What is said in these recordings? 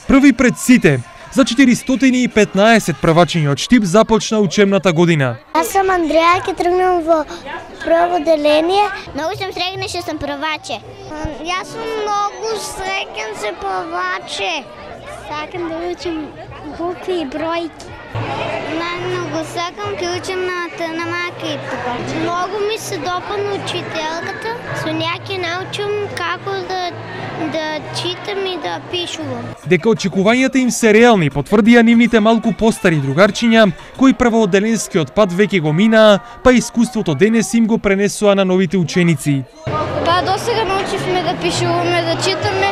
Први пред сите, за 415 првачиња од Штип започна учебната година. Јас сум Андреја, ќе тргнам во прво деление. Многу сум среќна што сум прваче. Јас сум многу среќен се прваче. Сакам да учам букви и бројки. Најмногу сакам ќе учам на маки и така. Многу ми се допадна учителката. Со неа ќе научам како да читам и да пишувам. Дека очекувањата им се реални, потврдија нивните малку постари другарчиња, кои првооделенскиот пат веќе го минаа, па искуството денес им го пренесоа на новите ученици. Па досега научивме да пишуваме, да читаме,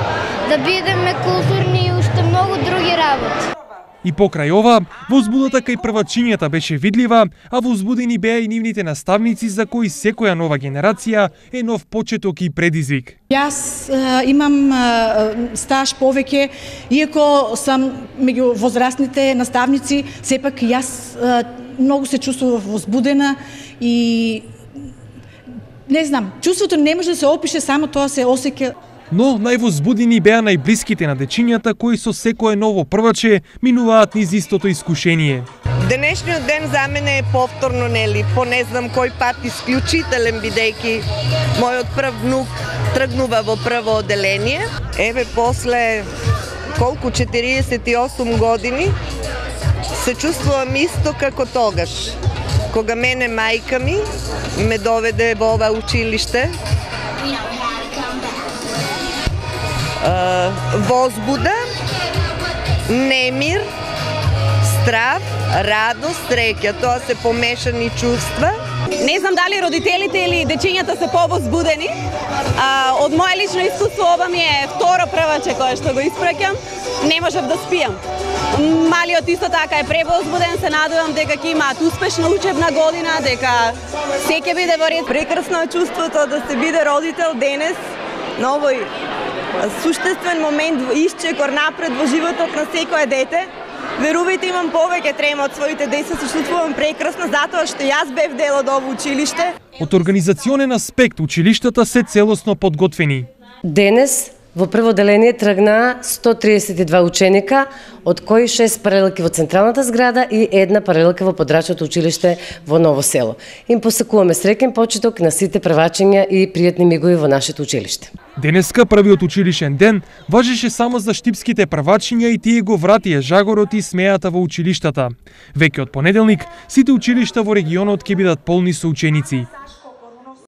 да бидеме културни и уште многу други работи. И покрај ова, возбудата кај првачињата беше видлива, а возбудени беа и нивните наставници за кои секоја нова генерација е нов почеток и предизвик. Јас имам стаж повеќе, иако сам меѓу возрастните наставници, сепак јас многу се чувствував возбудена и не знам, чувството не може да се опише, само тоа се осеќа. Но највозбудени беа најблиските на дечињата кои со секое ново прваче минуваат низ истото искушение. Денешниот ден за мене е повторно, нели, по не знам кој пат исклучителен, бидејќи мојот прв внук тргнува во прво оделение. Еве после колку 48 години се чувствувам исто како тогаш, кога мене мајка ми ме доведе во ова училиште. Возбуда, немир, страв, радост, среќа, тоа се помешани чувства. Не знам дали родителите или дечињата се повозбудени. Од моје лично искуство ова ми е второ прваче кое што го испраќам. Не можев да спијам. Малиот исто така е превозбуден, се надевам дека ќе имаат успешна учебна година, дека се ќе биде во ред. Прекрасно е чувството да се биде родител денес на овој суштествен момент, исчекор напред во животот на секое дете. Верувајте, имам повеќе трема од своите деца, се чувствувам прекрасно затоа што јас бев дел од ово училиште. Од организационен аспект училиштата се целосно подготвени. Денес во прво деление тргнаа 132 ученика, од кои 6 паралелки во централната зграда и една паралелка во подрачното училиште во Ново село. Им посакуваме среќен почеток на сите првачиња и пријатни мигови во нашето училиште. Денеска првиот училишен ден важеше само за штипските првачиња и тие го вратија жагорот и смејата во училиштата. Веќе од понеделник сите училишта во регионот ќе бидат полни со ученици.